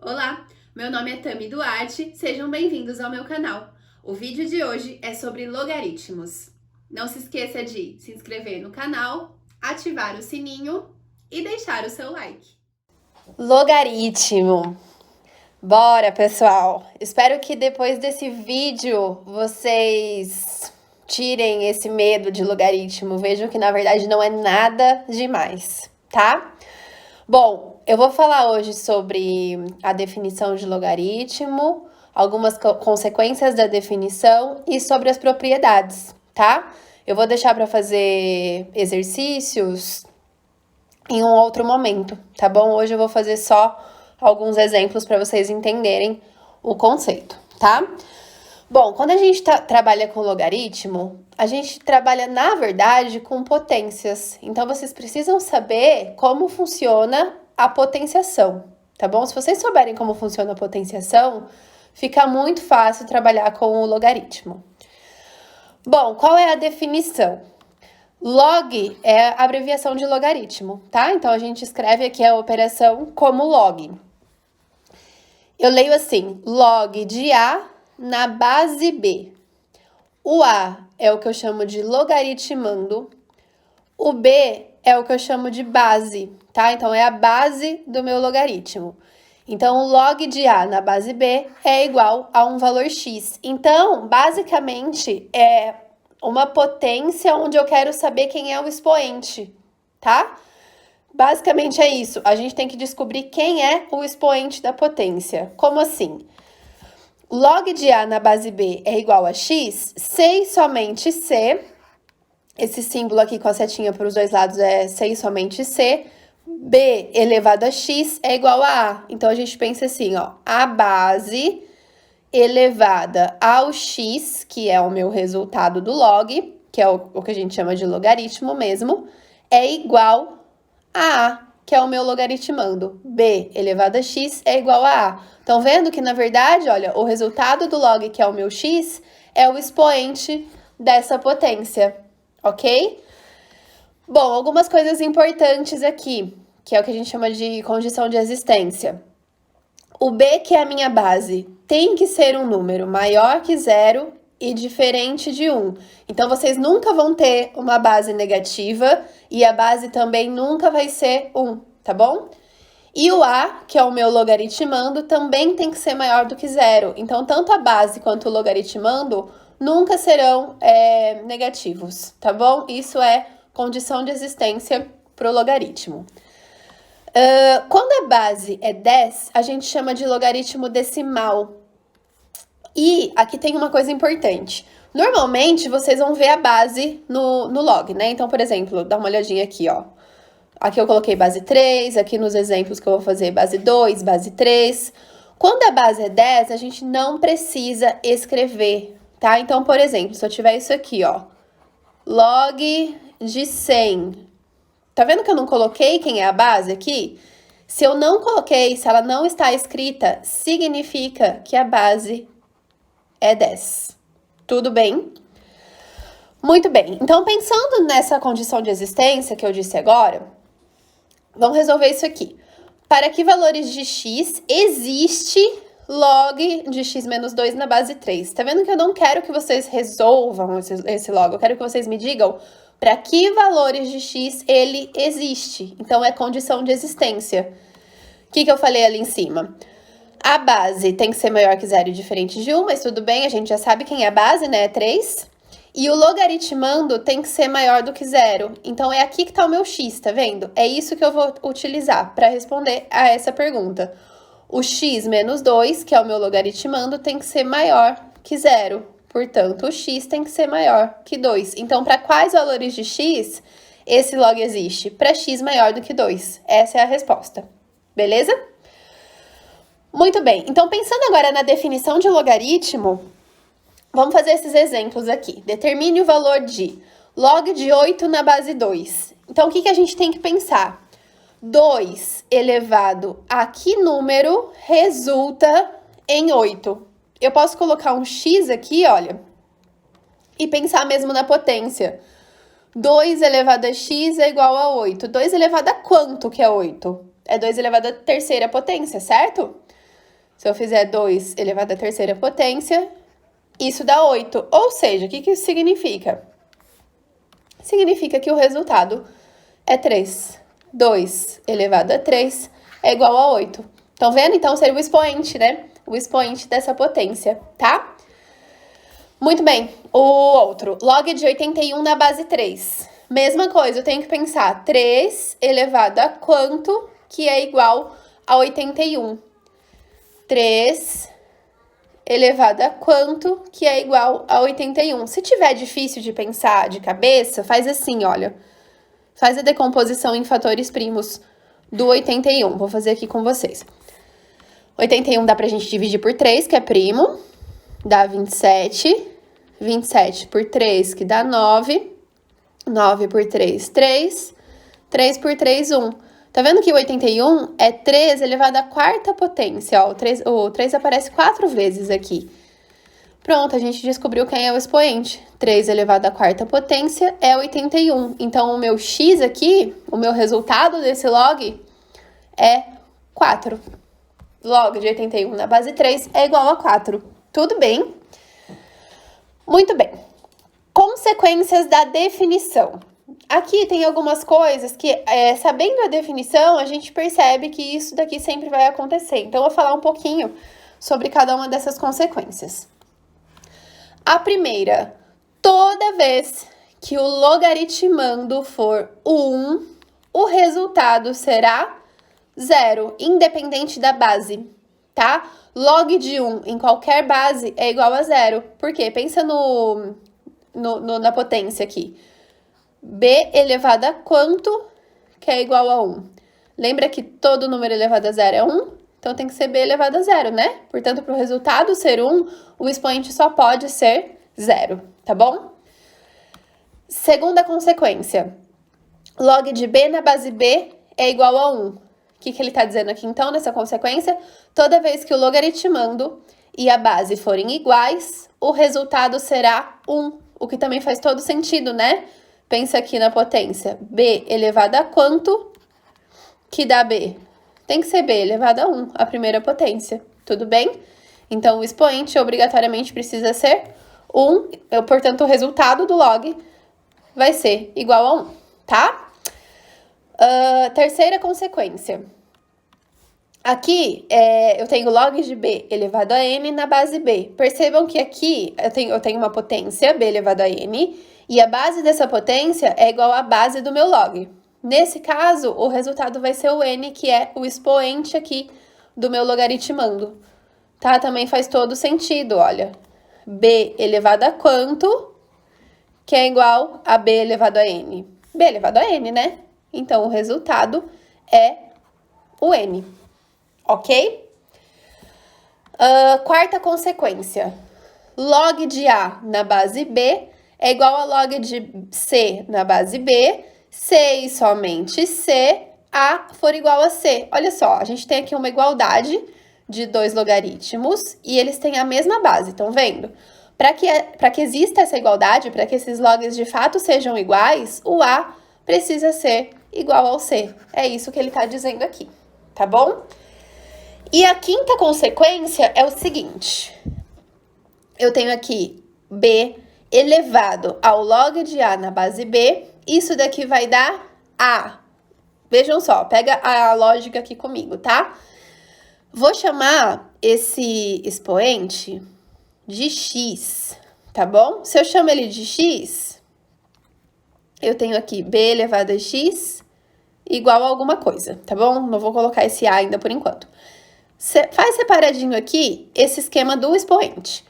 Olá, meu nome é Tami Duarte, sejam bem-vindos ao meu canal. O vídeo de hoje é sobre logaritmos. Não se esqueça de se inscrever no canal, ativar o sininho e deixar o seu like. Logaritmo. Bora, pessoal! Espero que depois desse vídeo vocês tirem esse medo de logaritmo. Vejam que na verdade não é nada demais, tá? Bom, eu vou falar hoje sobre a definição de logaritmo, algumas consequências da definição e sobre as propriedades, tá? Eu vou deixar para fazer exercícios em um outro momento, tá bom? Hoje eu vou fazer só alguns exemplos para vocês entenderem o conceito, tá? Bom, quando a gente trabalha com logaritmo, a gente trabalha, na verdade, com potências. Então, vocês precisam saber como funciona a potenciação, tá bom? Se vocês souberem como funciona a potenciação, fica muito fácil trabalhar com o logaritmo. Bom, qual é a definição? Log é a abreviação de logaritmo, tá? Então, a gente escreve aqui a operação como log. Eu leio assim, log de A na base B. O A é o que eu chamo de logaritmando, o B é o que eu chamo de base, tá? Então, é a base do meu logaritmo. Então, o log de A na base B é igual a um valor x. Então, basicamente, é uma potência onde eu quero saber quem é o expoente, tá? Basicamente é isso. A gente tem que descobrir quem é o expoente da potência. Como assim? Log de A na base B é igual a x, C e somente C. Esse símbolo aqui com a setinha para os dois lados é C e somente C. B elevado a x é igual a A. Então, a gente pensa assim, ó. A base elevada ao x, que é o meu resultado do log, que é o que a gente chama de logaritmo mesmo, é igual a A, que é o meu logaritmando. B elevado a x é igual a A. Estão vendo que, na verdade, olha, o resultado do log, que é o meu x, é o expoente dessa potência, ok? Bom, algumas coisas importantes aqui, que é o que a gente chama de condição de existência. O B, que é a minha base, tem que ser um número maior que zero e diferente de 1. Então, vocês nunca vão ter uma base negativa e a base também nunca vai ser 1, tá bom? E o A, que é o meu logaritmando, também tem que ser maior do que zero. Então, tanto a base quanto o logaritmando nunca serão negativos, tá bom? Isso é condição de existência para o logaritmo. Quando a base é 10, a gente chama de logaritmo decimal. E aqui tem uma coisa importante. Normalmente, vocês vão ver a base no log, né? Então, por exemplo, dá uma olhadinha aqui, ó. Aqui eu coloquei base 3, aqui nos exemplos que eu vou fazer base 2, base 3. Quando a base é 10, a gente não precisa escrever, tá? Então, por exemplo, se eu tiver isso aqui, ó. Log de 100. Tá vendo que eu não coloquei quem é a base aqui? Se eu não coloquei, se ela não está escrita, significa que a base é 10. Tudo bem? Muito bem. Então, pensando nessa condição de existência que eu disse agora, vamos resolver isso aqui. Para que valores de x existe log de x menos 2 na base 3? Tá vendo que eu não quero que vocês resolvam esse log, eu quero que vocês me digam para que valores de x ele existe. Então, é condição de existência. O que eu falei ali em cima? A base tem que ser maior que zero e diferente de 1, mas tudo bem, a gente já sabe quem é a base, né? É 3. E o logaritmando tem que ser maior do que zero. Então, é aqui que está o meu x, tá vendo? É isso que eu vou utilizar para responder a essa pergunta. O x menos 2, que é o meu logaritmando, tem que ser maior que zero. Portanto, o x tem que ser maior que 2. Então, para quais valores de x esse log existe? Para x maior do que 2. Essa é a resposta. Beleza? Muito bem. Então, pensando agora na definição de logaritmo, vamos fazer esses exemplos aqui. Determine o valor de log de 8 na base 2. Então, o que a gente tem que pensar? 2 elevado a que número resulta em 8? Eu posso colocar um x aqui, olha, e pensar mesmo na potência. 2 elevado a x é igual a 8. 2 elevado a quanto que é 8? É 2 elevado à terceira potência, certo? Se eu fizer 2 elevado à terceira potência, isso dá 8. Ou seja, o que isso significa? Significa que o resultado é 3. 2 elevado a 3 é igual a 8. Estão vendo? Então, seria o expoente, né? O expoente dessa potência, tá? Muito bem. O outro, log de 81 na base 3. Mesma coisa, eu tenho que pensar 3 elevado a quanto que é igual a 81? 3 elevado a quanto que é igual a 81? Se tiver difícil de pensar de cabeça, faz assim, olha. Faz a decomposição em fatores primos do 81. Vou fazer aqui com vocês. 81 dá pra gente dividir por 3, que é primo. Dá 27. 27 por 3, que dá 9. 9 por 3, 3. 3 por 3, 1. Tá vendo que o 81 é 3 elevado à quarta potência, ó. O 3 aparece 4 vezes aqui. Pronto, a gente descobriu quem é o expoente. 3 elevado à quarta potência é 81. Então, o meu x aqui, o meu resultado desse log é 4. Log de 81 na base 3 é igual a 4. Tudo bem? Muito bem. Consequências da definição. Aqui tem algumas coisas que, sabendo a definição, a gente percebe que isso daqui sempre vai acontecer. Então, eu vou falar um pouquinho sobre cada uma dessas consequências. A primeira, toda vez que o logaritmando for 1, o resultado será 0, independente da base, tá? Log de 1 em qualquer base é igual a 0. Por quê? Pensa na potência aqui. B elevado a quanto que é igual a 1? Lembra que todo número elevado a 0 é 1? Então, tem que ser B elevado a 0, né? Portanto, para o resultado ser 1, o expoente só pode ser 0, tá bom? Segunda consequência. Log de B na base B é igual a 1. O que ele está dizendo aqui, então, nessa consequência? Toda vez que o logaritmando e a base forem iguais, o resultado será 1. O que também faz todo sentido, né? Pensa aqui na potência. B elevado a quanto que dá B? Tem que ser B elevado a 1, a primeira potência. Tudo bem? Então, o expoente obrigatoriamente precisa ser 1. Portanto, o resultado do log vai ser igual a 1, tá? Terceira consequência. Aqui, eu tenho log de B elevado a N na base B. Percebam que aqui eu tenho uma potência, B elevado a N, e a base dessa potência é igual à base do meu log. Nesse caso, o resultado vai ser o N, que é o expoente aqui do meu logaritmando. Tá? Também faz todo sentido, olha. B elevado a quanto, que é igual a B elevado a N? B elevado a N, né? Então, o resultado é o N. Ok? Quarta consequência. Log de A na base B é igual a log de C na base B, C e somente C, A for igual a C. Olha só, a gente tem aqui uma igualdade de 2 logaritmos e eles têm a mesma base, estão vendo? Para que exista essa igualdade, para que esses logs de fato sejam iguais, o A precisa ser igual ao C. É isso que ele está dizendo aqui, tá bom? E a quinta consequência é o seguinte. Eu tenho aqui B elevado ao log de A na base B. Isso daqui vai dar A. Vejam só, pega a lógica aqui comigo, tá? Vou chamar esse expoente de X, tá bom? Se eu chamo ele de X, eu tenho aqui B elevado a X igual a alguma coisa, tá bom? Não vou colocar esse A ainda por enquanto. Faz separadinho aqui esse esquema do expoente.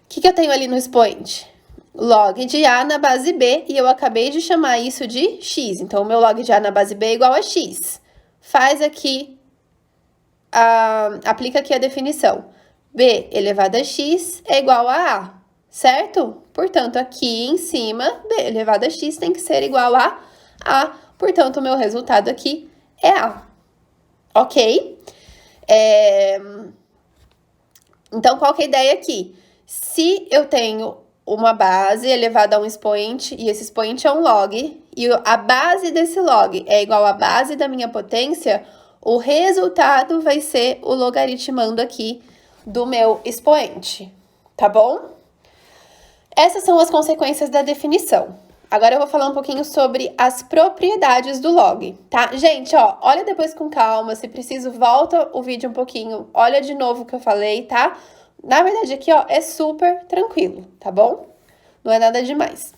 O que eu tenho ali no expoente? Log de A na base B, e eu acabei de chamar isso de X. Então, o meu log de A na base B é igual a X. Faz aqui, aplica aqui a definição. B elevado a X é igual a A, certo? Portanto, aqui em cima, B elevado a X tem que ser igual a A. Portanto, o meu resultado aqui é A. Ok? Então, qual que é a ideia aqui? Se eu tenho uma base elevada a um expoente, e esse expoente é um log, e a base desse log é igual à base da minha potência, o resultado vai ser o logaritmando aqui do meu expoente, tá bom? Essas são as consequências da definição. Agora eu vou falar um pouquinho sobre as propriedades do log, tá? Gente, ó, olha depois com calma, se preciso, volta o vídeo um pouquinho, olha de novo o que eu falei, tá? Na verdade, aqui, ó, é super tranquilo, tá bom? Não é nada demais.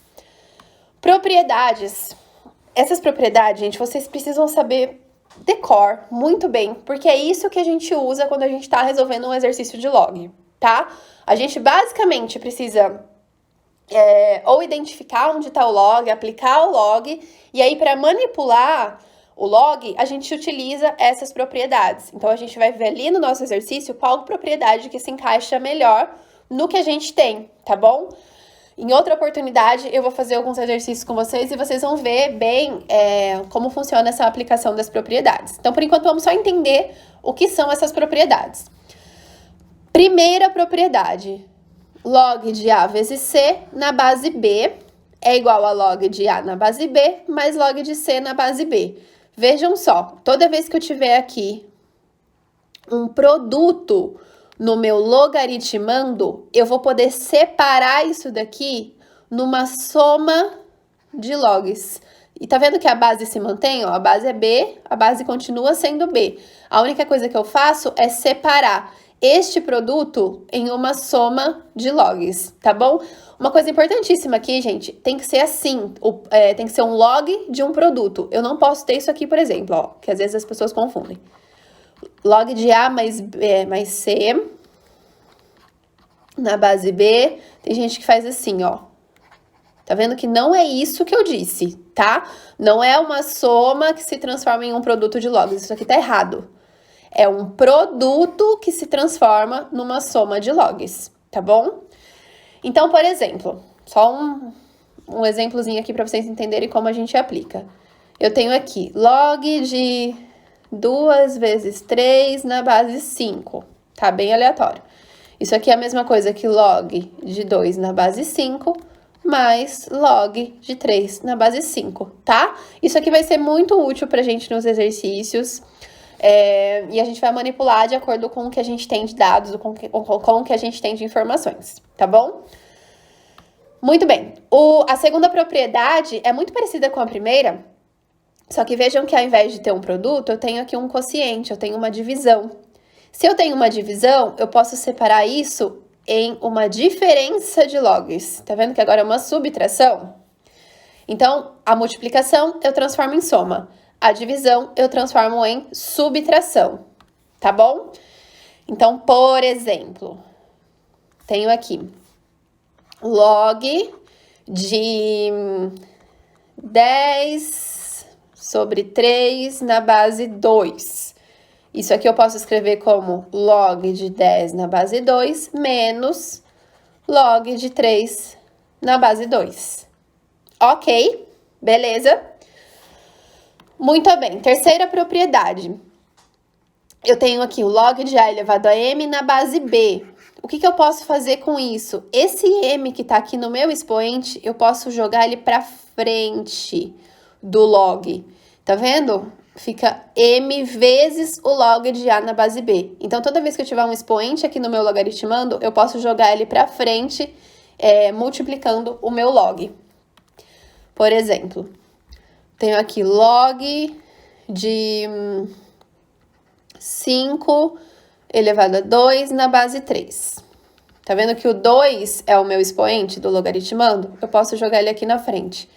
Propriedades. Essas propriedades, gente, vocês precisam saber decor muito bem, porque é isso que a gente usa quando a gente tá resolvendo um exercício de log, tá? A gente basicamente precisa ou identificar onde tá o log, aplicar o log, e aí para manipular o log, a gente utiliza essas propriedades. Então, a gente vai ver ali no nosso exercício qual propriedade que se encaixa melhor no que a gente tem, tá bom? Em outra oportunidade, eu vou fazer alguns exercícios com vocês e vocês vão ver bem como funciona essa aplicação das propriedades. Então, por enquanto, vamos só entender o que são essas propriedades. Primeira propriedade, log de A vezes C na base B é igual a log de A na base B mais log de C na base B. Vejam só, toda vez que eu tiver aqui um produto no meu logaritmando, eu vou poder separar isso daqui numa soma de logs. E tá vendo que a base se mantém? Ó, a base é B, a base continua sendo B. A única coisa que eu faço é separar este produto em uma soma de logs, tá bom? Uma coisa importantíssima aqui, gente, tem que ser assim, tem que ser um log de um produto. Eu não posso ter isso aqui, por exemplo, ó, que às vezes as pessoas confundem. Log de A mais C na base B, tem gente que faz assim, ó. Tá vendo que não é isso que eu disse, tá? Não é uma soma que se transforma em um produto de logs, isso aqui tá errado. É um produto que se transforma numa soma de logs, tá bom? Então, por exemplo, só um exemplozinho aqui para vocês entenderem como a gente aplica. Eu tenho aqui log de 2 vezes 3 na base 5, tá bem aleatório. Isso aqui é a mesma coisa que log de 2 na base 5 mais log de 3 na base 5, tá? Isso aqui vai ser muito útil pra gente nos exercícios. E a gente vai manipular de acordo com o que a gente tem de dados, com o que a gente tem de informações, tá bom? Muito bem. A segunda propriedade é muito parecida com a primeira, só que vejam que ao invés de ter um produto, eu tenho aqui um quociente, eu tenho uma divisão. Se eu tenho uma divisão, eu posso separar isso em uma diferença de logs. Tá vendo que agora é uma subtração? Então, a multiplicação eu transformo em soma. A divisão eu transformo em subtração, tá bom? Então, por exemplo, tenho aqui log de 10 sobre 3 na base 2. Isso aqui eu posso escrever como log de 10 na base 2 menos log de 3 na base 2. Ok, beleza? Muito bem, terceira propriedade. Eu tenho aqui o log de A elevado a M na base B. O que eu posso fazer com isso? Esse M que tá aqui no meu expoente, eu posso jogar ele pra frente do log. Tá vendo? Fica M vezes o log de A na base B. Então, toda vez que eu tiver um expoente aqui no meu logaritmando, eu posso jogar ele pra frente, multiplicando o meu log. Por exemplo, tenho aqui log de 5 elevado a 2 na base 3. Tá vendo que o 2 é o meu expoente do logaritmando? Eu posso jogar ele aqui na frente.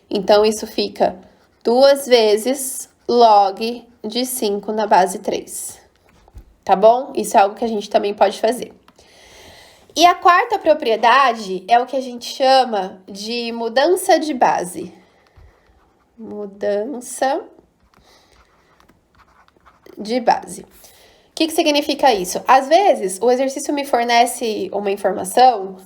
Então, isso fica 2 vezes log de 5 na base 3. Tá bom? Isso é algo que a gente também pode fazer. E a quarta propriedade é o que a gente chama de mudança de base. Mudança de base. O que significa isso? Às vezes, o exercício me fornece uma informação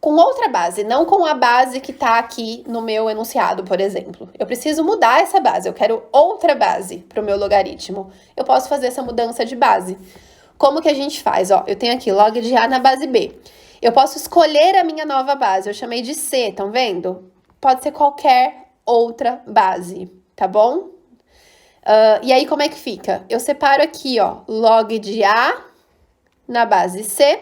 com outra base, não com a base que está aqui no meu enunciado, por exemplo. Eu preciso mudar essa base, eu quero outra base para o meu logaritmo. Eu posso fazer essa mudança de base. Como que a gente faz? Ó, eu tenho aqui log de A na base B. Eu posso escolher a minha nova base, eu chamei de C, estão vendo? Pode ser qualquer outra base, tá bom? E aí, como é que fica? Eu separo aqui, ó, log de A na base C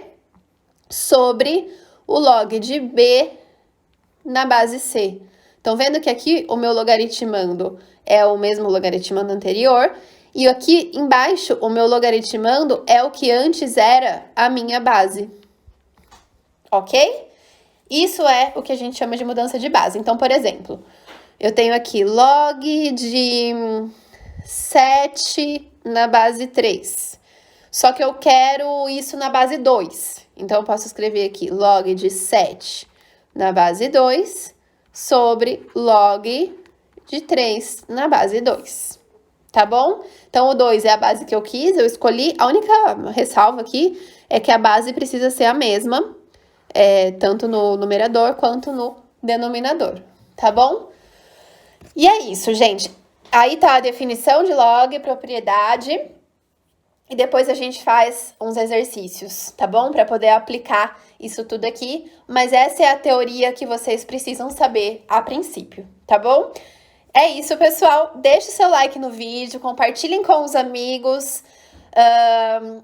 sobre o log de B na base C. Estão vendo que aqui o meu logaritmando é o mesmo logaritmando anterior, e aqui embaixo o meu logaritmando é o que antes era a minha base. Ok? Isso é o que a gente chama de mudança de base. Então, por exemplo, eu tenho aqui log de 7 na base 3. Só que eu quero isso na base 2. Então, eu posso escrever aqui log de 7 na base 2 sobre log de 3 na base 2. Tá bom? Então, o 2 é a base que eu quis, eu escolhi. A única ressalva aqui é que a base precisa ser a mesma, tanto no numerador quanto no denominador. Tá bom? E é isso, gente. Aí tá a definição de log, propriedade. E depois a gente faz uns exercícios, tá bom? Para poder aplicar isso tudo aqui. Mas essa é a teoria que vocês precisam saber a princípio, tá bom? É isso, pessoal. Deixe seu like no vídeo, compartilhem com os amigos.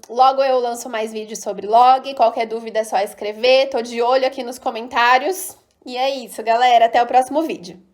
Logo eu lanço mais vídeos sobre log. Qualquer dúvida é só escrever. Tô de olho aqui nos comentários. E é isso, galera. Até o próximo vídeo.